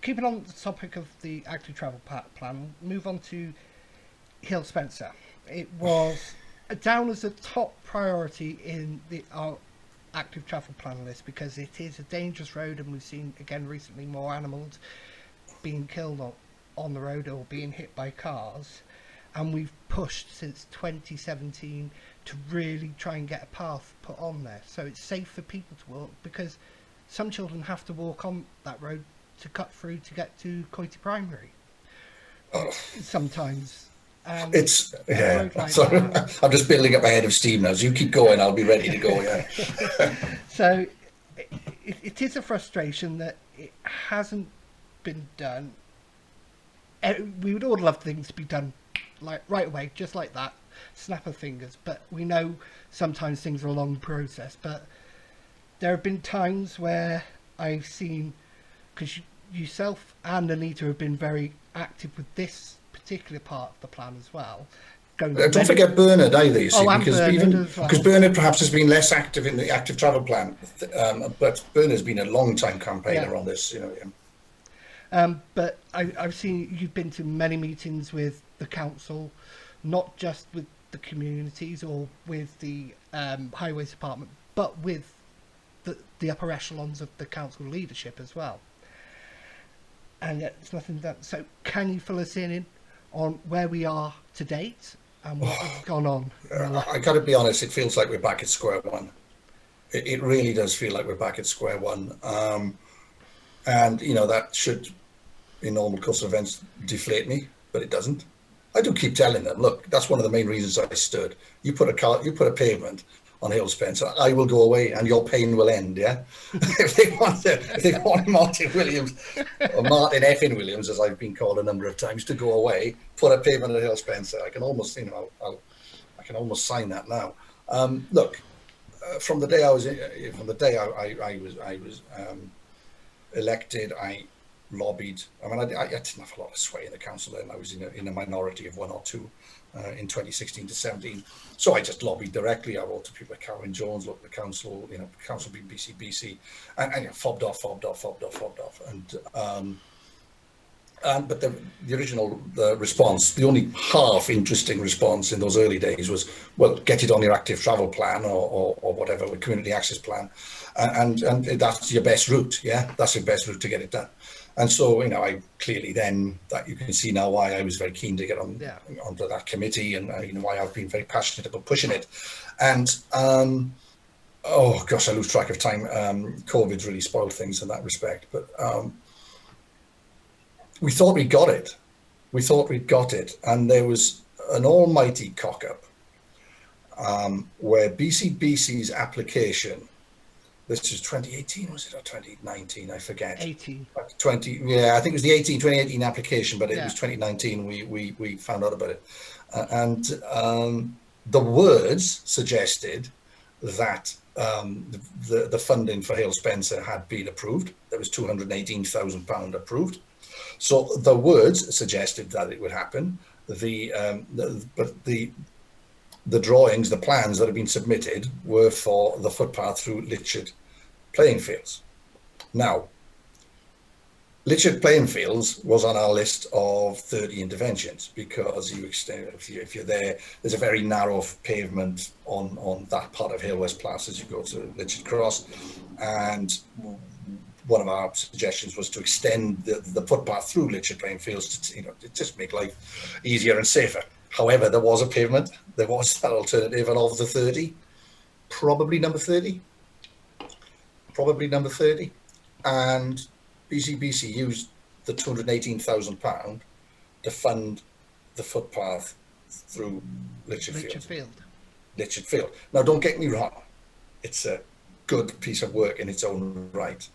keeping on the topic of the active travel plan, move on to Heol Spencer. It was down as a top priority in our active travel plan list because it is a dangerous road, and we've seen again recently more animals being killed on the road or being hit by cars. And we've pushed since 2017 to really try and get a path put on there so it's safe for people to walk, because some children have to walk on that road to cut through to get to Coity Primary sometimes. It's A yeah. road like Sorry, that. I'm just building up a head of steam now. As you keep going, I'll be ready to go. Yeah. So it is a frustration that it hasn't been done. We would all love things to be done like right away, just like that, snap of fingers. But we know sometimes things are a long process. But there have been times where I've seen, because yourself and Anita have been very active with this particular part of the plan as well. Going to Don't forget Bernard either, you see, oh, and because Bernard even as because well. Bernard perhaps has been less active in the active travel plan, but Bernard's been a long time Yeah. campaigner on this. Yeah. But I've seen you've been to many meetings with the council, not just with the communities or with the highways department, but with the upper echelons of the council leadership as well. And yet it's nothing done. So can you fill us in on where we are to date and what has gone on? I got to be honest, it feels like we're back at square one. It really does feel like we're back at square one. And, that should, in normal course of events, deflate me, but it doesn't. I do keep telling them, look, that's one of the main reasons I stood. You put a pavement on Heol Spencer, I will go away and your pain will end, yeah? if they want Martin Williams, or Martin Effin Williams, as I've been called a number of times, to go away, put a pavement at Heol Spencer, I can almost, I can almost sign that now. Look, from the day I was elected, I lobbied. I mean, I didn't have a lot of sway in the council then. I was in a minority of one or two in 2016 to 17. So I just lobbied directly. I wrote to people like Caroline Jones, looked at the council, council being BC, and fobbed off. But the original response, the only half interesting response in those early days was, well, get it on your active travel plan or whatever, with community access plan, and that's your best route. Yeah, that's your best route to get it done. And so, I clearly then, that you can see now why I was very keen to get onto that committee, and why I've been very passionate about pushing it. And oh gosh, I lose track of time. COVID's really spoiled things in that respect, but we thought we got it. And there was an almighty cock-up where BCBC's application, this was 2018, was it, or 2019? I forget. 18. 20, yeah, I think it was the 2018 application, but it was 2019 we found out about it. And the words suggested that the funding for Heol Spencer had been approved. There was £218,000 approved. So the words suggested that it would happen. But the drawings, the plans that have been submitted were for the footpath through Litchard playing fields. Now, Litchard playing fields was on our list of 30 interventions because if you're there, there's a very narrow pavement on that part of Hale West Place as you go to Litchard Cross, and one of our suggestions was to extend the footpath through Litchard playing fields to just make life easier and safer. However, there was a pavement, there was that alternative, and of the 30, probably number 30, and BCBC used the £218,000 to fund the footpath through Litchard Field. Now, don't get me wrong, it's a good piece of work in its own right.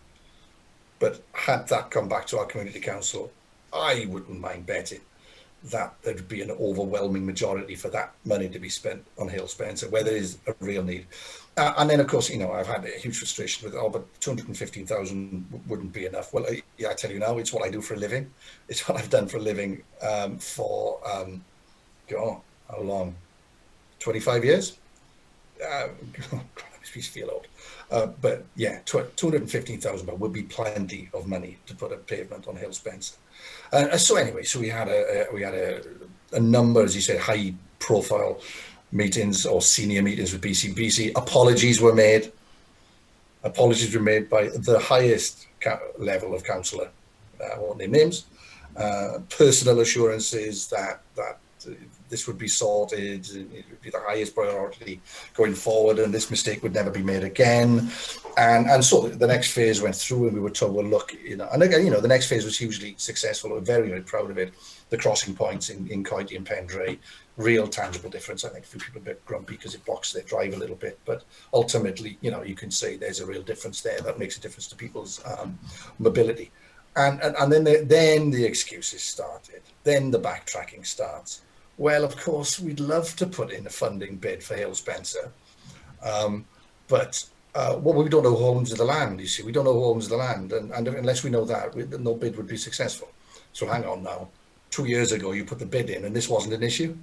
But had that come back to our community council, I wouldn't mind betting that there'd be an overwhelming majority for that money to be spent on Heol Spencer, where there is a real need. And then, of course, I've had a huge frustration with, but 215,000 wouldn't be enough. Well, I tell you now, it's what I do for a living. It's what I've done for a living for, how long? 25 years? we feel old. But yeah, £215,000 would be plenty of money to put a pavement on Heol Spencer. So anyway, so we had a number, as you said, high profile meetings or senior meetings with BCBC. Apologies were made by the highest level of councillor. I won't name names. Personal assurances that this would be sorted, it would be the highest priority going forward, and this mistake would never be made again. And so the next phase went through, and we were told, well, look, and again, the next phase was hugely successful. We're very, very proud of it. The crossing points in Coity and Pendray, real tangible difference. I think a few people are a bit grumpy because it blocks their drive a little bit, but ultimately, you can say there's a real difference there that makes a difference to people's mobility. And then the excuses started. Then the backtracking starts. Well, of course, we'd love to put in a funding bid for Heol Spencer, but we don't know who owns the land. You see, we don't know who owns the land, and unless we know that, no bid would be successful. So hang on now. 2 years ago, you put the bid in, and this wasn't an issue.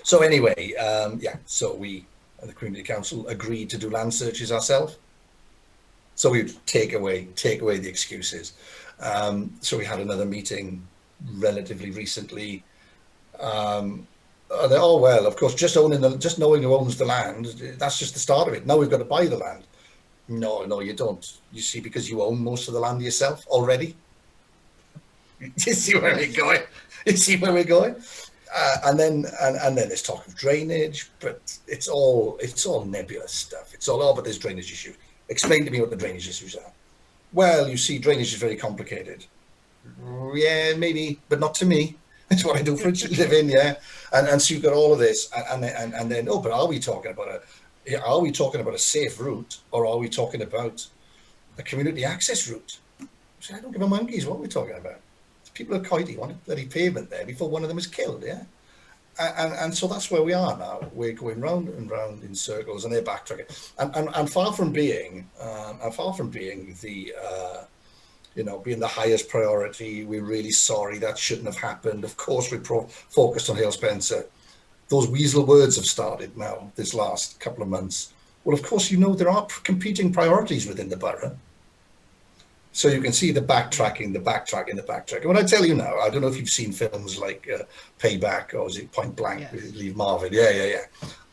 So anyway, so we, the Community Council, agreed to do land searches ourselves. So we take away the excuses. So we had another meeting relatively recently. Well, of course, just knowing who owns the land, that's just the start of it. Now we've got to buy the land. No, you don't. You see, because you own most of the land yourself already. You see where we're going? And then there's talk of drainage, but it's all nebulous stuff. It's all, but there's drainage issues. Explain to me what the drainage issues are. Well, you see, drainage is very complicated. Yeah, maybe, but not to me. It's what I do for a living, yeah. And so you've got all of this, and then but are we talking about a safe route, or are we talking about a community access route? So I don't give a monkeys what we're talking about. People at Coity want a bloody pavement there before one of them is killed, yeah. And so that's where we are now. We're going round and round in circles, and they're backtracking. And far from being the being the highest priority, we're really sorry that shouldn't have happened. Of course, we're focused on Heol Spencer. Those weasel words have started now this last couple of months. Well, of course, there are competing priorities within the borough. So you can see the backtracking. And when I tell you now, I don't know if you've seen films like Payback, or is it Point Blank, yes, with Lee Marvin? Yeah.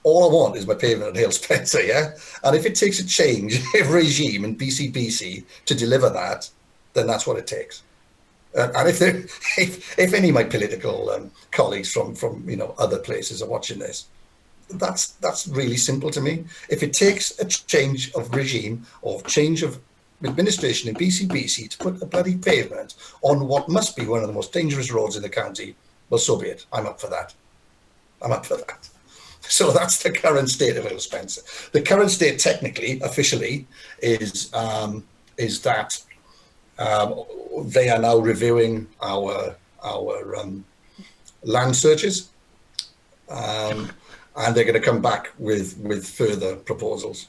All I want is my pavement at Heol Spencer, yeah? And if it takes a change of regime in BCBC to deliver that, then that's what it takes. And if any of my political colleagues from other places are watching this, that's really simple to me. If it takes a change of regime or change of administration in BCBC to put a bloody pavement on what must be one of the most dangerous roads in the county, well, so be it. I'm up for that. So that's the current state of Heol Spencer. The current state, technically, officially, is that they are now reviewing our land searches, and they're going to come back with further proposals.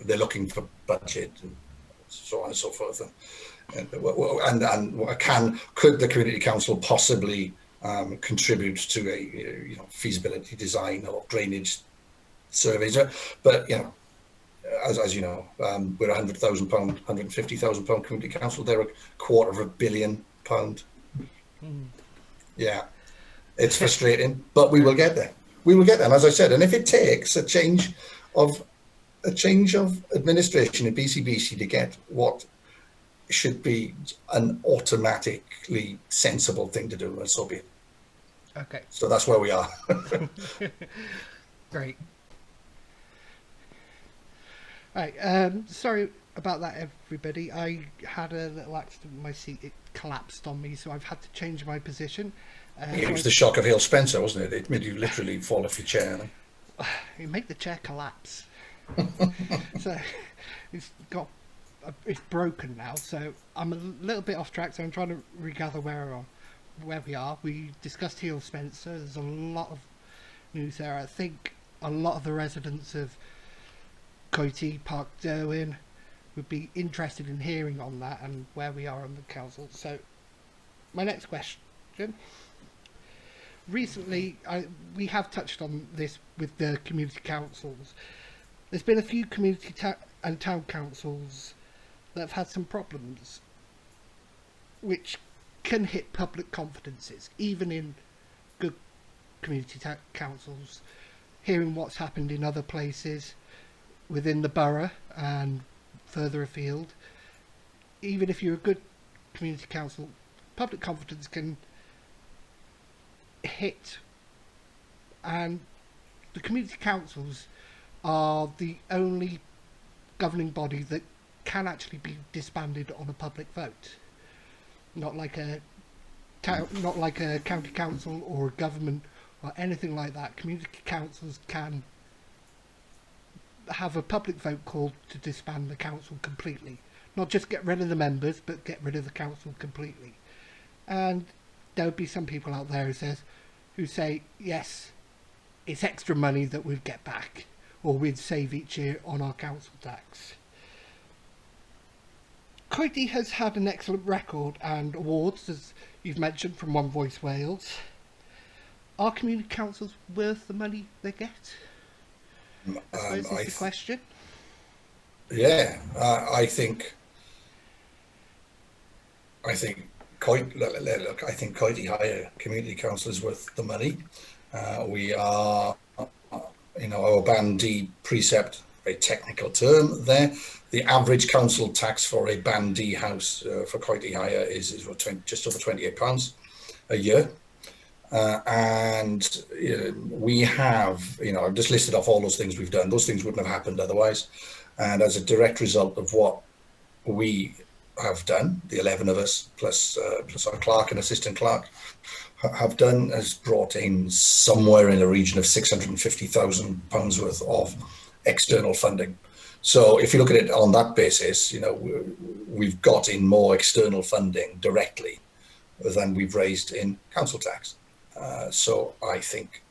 They're looking for budget and so on and so forth. And could the Community Council possibly contribute to a feasibility design or drainage surveys? But as you know, we're £100,000, £150,000 Community Council. They're £250 million. Yeah, it's frustrating, but we will get there. And as I said, and if it takes a change of administration in BCBC to get what should be an automatically sensible thing to do, and so be it. Okay. So that's where we are. Great. Right. Sorry about that, everybody. I had a little accident with my seat. It collapsed on me, so I've had to change my position. It was the shock of Heol Spencer, wasn't it? It made you literally fall off your chair. You make the chair collapse. So it's broken now. So I'm a little bit off track. So I'm trying to regather where we are. We discussed Heol Spencer. There's a lot of news there. I think a lot of the residents of Coity, Park Derwin would be interested in hearing on that and where we are on the council. So my next question. Recently, we have touched on this with the community councils, there's been a few community and town councils that have had some problems, which can hit public confidences, even in good community councils. Hearing what's happened in other places within the borough and further afield, even if you're a good community council, public confidence can hit. And the community councils are the only governing body that can actually be disbanded on a public vote. Not like a county council or a government or anything like that. Community councils can have a public vote called to disband the council completely. Not just get rid of the members, but get rid of the council completely. And there'll be some people out there who say, yes, it's extra money that we'd get back, or we'd save each year on our council tax. Coity has had an excellent record and awards, as you've mentioned, from One Voice Wales. Are community councils worth the money they get? I suppose is the question. Yeah, I think Coity Higher Community Council is worth the money. We are, our Band D precept, a technical term there. The average council tax for a Band D house for Coity Higher is just over £28 a year. And we have, I've just listed off all those things we've done. Those things wouldn't have happened otherwise. And as a direct result of what we have done, the 11 of us plus our clerk and assistant clerk have done, has brought in somewhere in the region of £650,000 worth of external funding. So if you look at it on that basis, we've got in more external funding directly than we've raised in council tax. So I think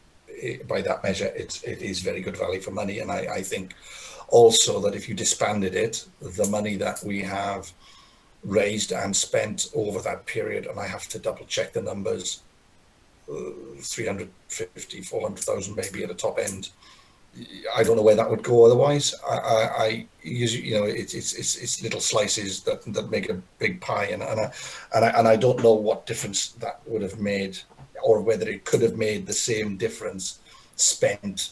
by that measure, it is very good value for money. And I think also that if you disbanded it, the money that we have raised and spent over that period, and I have to double check the numbers, 350, 400,000 maybe at the top end. I don't know where that would go otherwise. It's little slices that make a big pie, and I don't know what difference that would have made, or whether it could have made the same difference spent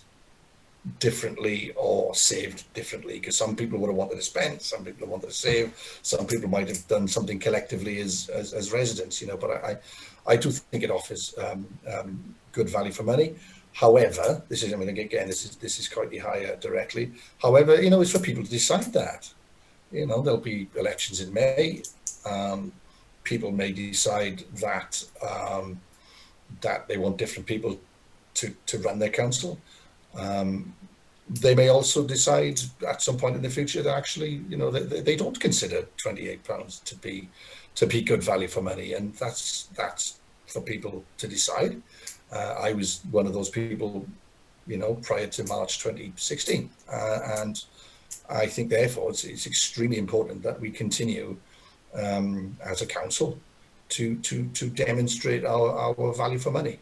differently or saved differently, because some people would have wanted to spend, some people wanted to save, some people might have done something collectively as residents, but I do think it offers good value for money. However, this is Coity Higher directly. However, it's for people to decide that. There'll be elections in May. People may decide that that they want different people to run their council. They may also decide at some point in the future that actually, they don't consider £28 to be good value for money, and that's for people to decide. I was one of those people, prior to March 2016, and I think therefore it's extremely important that we continue as a council to demonstrate our value for money.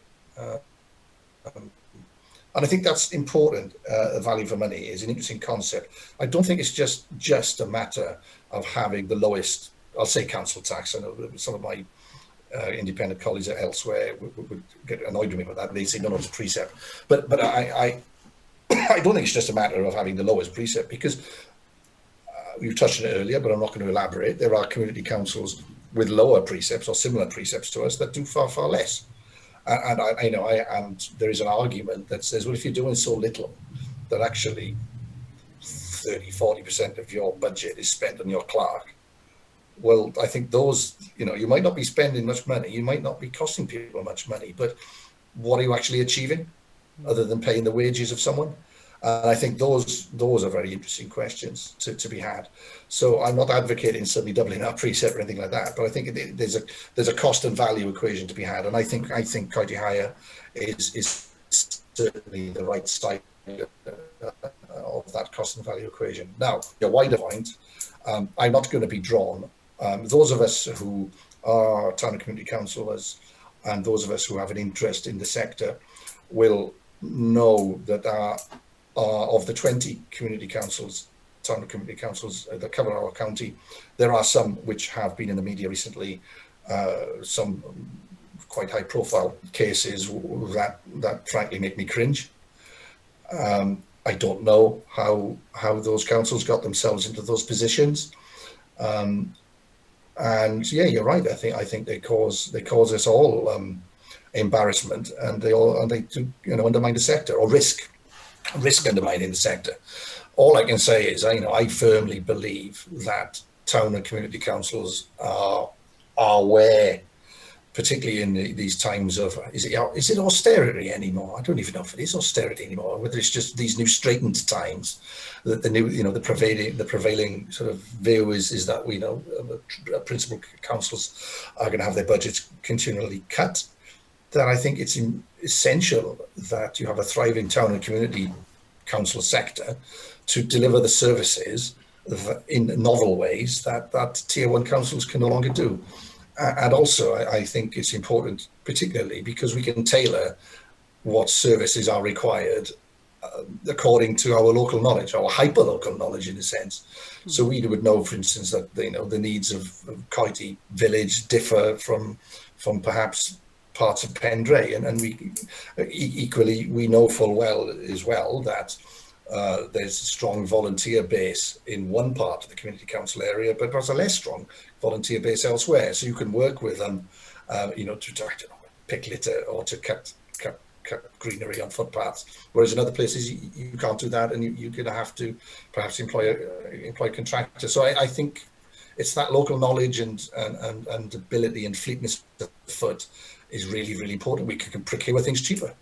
And I think that's important. Value for money is an interesting concept. I don't think it's just a matter of having the lowest, I'll say, council tax. I know some of my independent colleagues elsewhere would get annoyed with me about that. They say, no, it's a precept. But I don't think it's just a matter of having the lowest precept, because we've touched on it earlier, but I'm not going to elaborate. There are community councils with lower precepts or similar precepts to us that do far, far less. And and there is an argument that says, well, if you're doing so little that actually 30-40% of your budget is spent on your clerk, well, I think those, you might not be spending much money, you might not be costing people much money, but what are you actually achieving other than paying the wages of someone? And I think those are very interesting questions to be had. So I'm not advocating suddenly doubling our precept or anything like that, but I think there's a cost and value equation to be had, and I think Coity Higher is certainly the right side of that cost and value equation. Now, your wider point, I'm not going to be drawn. Those of us who are town and community councillors, and those of us who have an interest in the sector, will know that our of the 20 community councils, town and community councils that cover our county, there are some which have been in the media recently, some quite high profile cases that frankly make me cringe. I don't know how those councils got themselves into those positions. And yeah, you're right. I think they cause us all embarrassment, and they do, undermine the sector, or risk undermining the sector. All I can say is, I firmly believe that town and community councils are where, particularly in these times of, is it austerity anymore? I don't even know if it is austerity anymore. Whether it's just these new straitened times, that the prevailing sort of view is that principal councils are going to have their budgets continually cut. That I think it's essential that you have a thriving town and community council sector to deliver the services in novel ways that tier one councils can no longer do. And also, I think it's important, particularly because we can tailor what services are required according to our local knowledge, our hyper-local knowledge, in a sense. So we would know, for instance, that the needs of Coity Village differ from perhaps parts of Pendray, and we equally we know full well as well that there's a strong volunteer base in one part of the community council area, but there's a less strong volunteer base elsewhere. So you can work with them, to pick litter or to cut greenery on footpaths. Whereas in other places you can't do that, and you're going to have to perhaps employ contractors. So I think it's that local knowledge and ability and fleetness of foot is really, really important. We can procure things cheaper.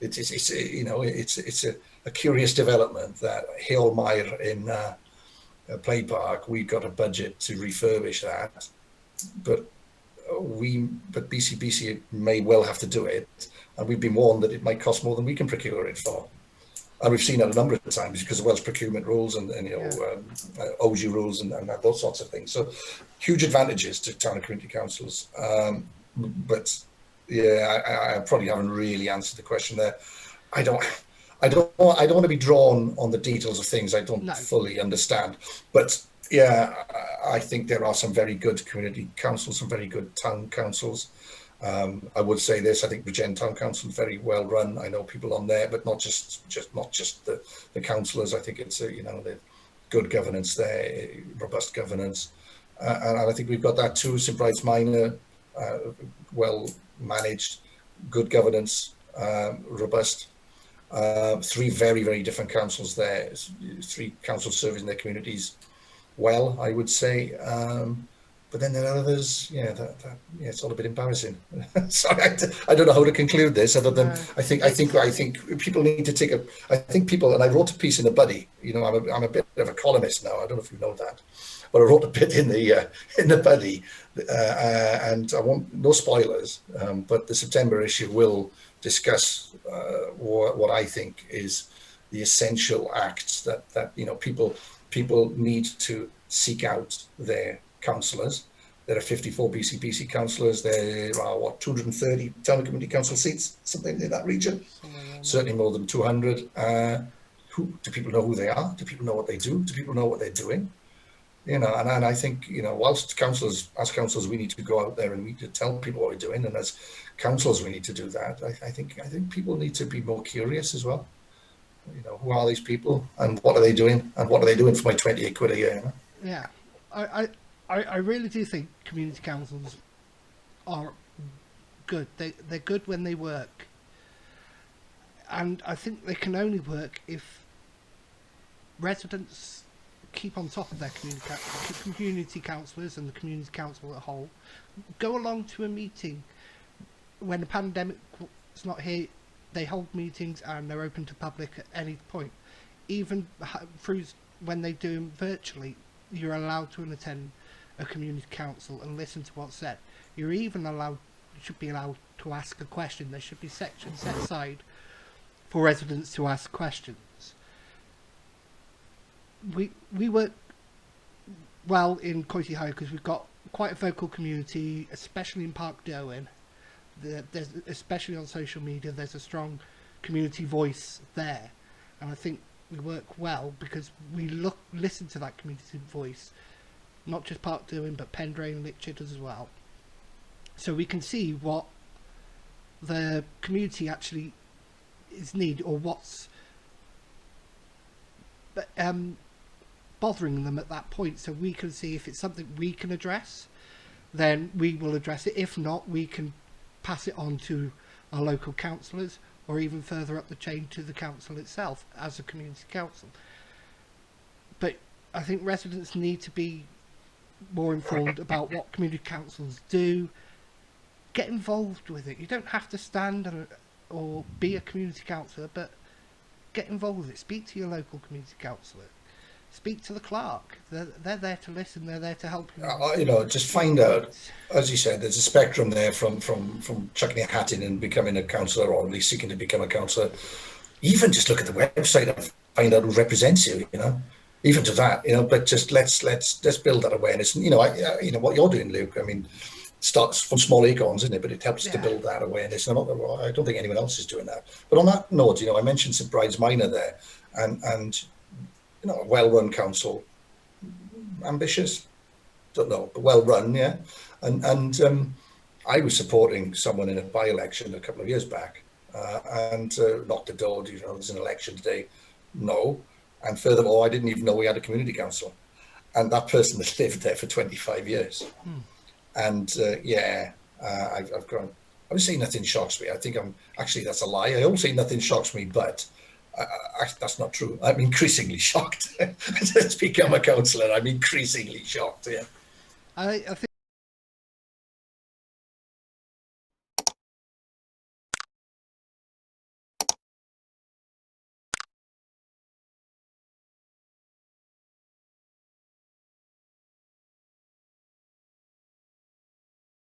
It's a curious development that Heol Mire in Play Park, we've got a budget to refurbish that, but BCBC may well have to do it, and we've been warned that it might cost more than we can procure it for. And we've seen that a number of times because of Welsh procurement rules and OGU rules and those sorts of things. So huge advantages to town and community councils. But yeah, I probably haven't really answered the question there. I don't want to be drawn on the details of things I don't fully understand. But yeah, I think there are some very good community councils, some very good town councils. I would say this: I think Bridgend Town Council is very well run. I know people on there, but not just the councillors. I think it's the good governance there, robust governance, and I think we've got that too. St Bride's Minor, well managed, good governance, robust. Three very, very different councils there. Three councils serving their communities well, I would say. But then there are others, it's all a bit embarrassing. Sorry, I don't know how to conclude this other than I think people need to take and I wrote a piece in the Buddy. I'm a bit of a columnist now. I don't know if you know that, but I wrote a bit in the Buddy, and I want no spoilers. But the September issue will discuss what I think is the essential acts that people need to seek out their councillors. There are 54 BCBC councillors. There are 230 town and community council seats, something in that region. Certainly more than 200. Do people know who they are? Do people know what they do? Do people know what they're doing? And I think whilst as councillors we need to go out there and we need to tell people what we're doing, and as councillors we need to do that. I think people need to be more curious as well. Who are these people and what are they doing, and what are they doing for my 28 quid a year? Yeah, I really do think community councils are good. They're good when they work, and I think they can only work if residents keep on top of their community councillors and the community council as a whole. Go along to a meeting when the pandemic is not here. They hold meetings and they're open to public at any point. Even through when they do them virtually, you're allowed to attend a community council and listen to what's said. You're even should be allowed to ask a question. There should be sections set aside for residents to ask questions. We work well in Coity High because we've got quite a vocal community, especially in Park Derwin. There's, especially on social media, there's a strong community voice there, and I think we work well because we listen to that community voice, not just Park Doing, but Pendrain, Litchard as well. So we can see what the community actually is need, or what's bothering them at that point, so we can see if it's something we can address, then we will address it. If not, we can pass it on to our local councillors, or even further up the chain to the council itself as a community council. But I think residents need to be more informed about what community councils do. Get involved with it. You don't have to stand or be a community councillor, but get involved with it. Speak to your local community councillor. Speak to the clerk. They're there to listen. They're there to help you. Just find out, as you said, there's a spectrum there from chucking your hat in and becoming a councillor, or at least seeking to become a councillor. Even just look at the website and find out who represents you. Even to that, But just let's build that awareness. And what you're doing, Luke. I mean, starts from small acorns, isn't it? But it helps to build that awareness. I don't think anyone else is doing that. But on that note, I mentioned St Bride's Minor there, and a well-run council, ambitious, don't know, but well-run, yeah. And I was supporting someone in a by-election a couple of years back, and knocked the door. There's an election today. No, and furthermore, I didn't even know we had a community council, and that person has lived there for 25 years. And I've gone. I would say nothing shocks me. I think that's a lie. I always say nothing shocks me, but that's not true. I'm increasingly shocked. Since become a councillor, I'm increasingly shocked. Yeah. I think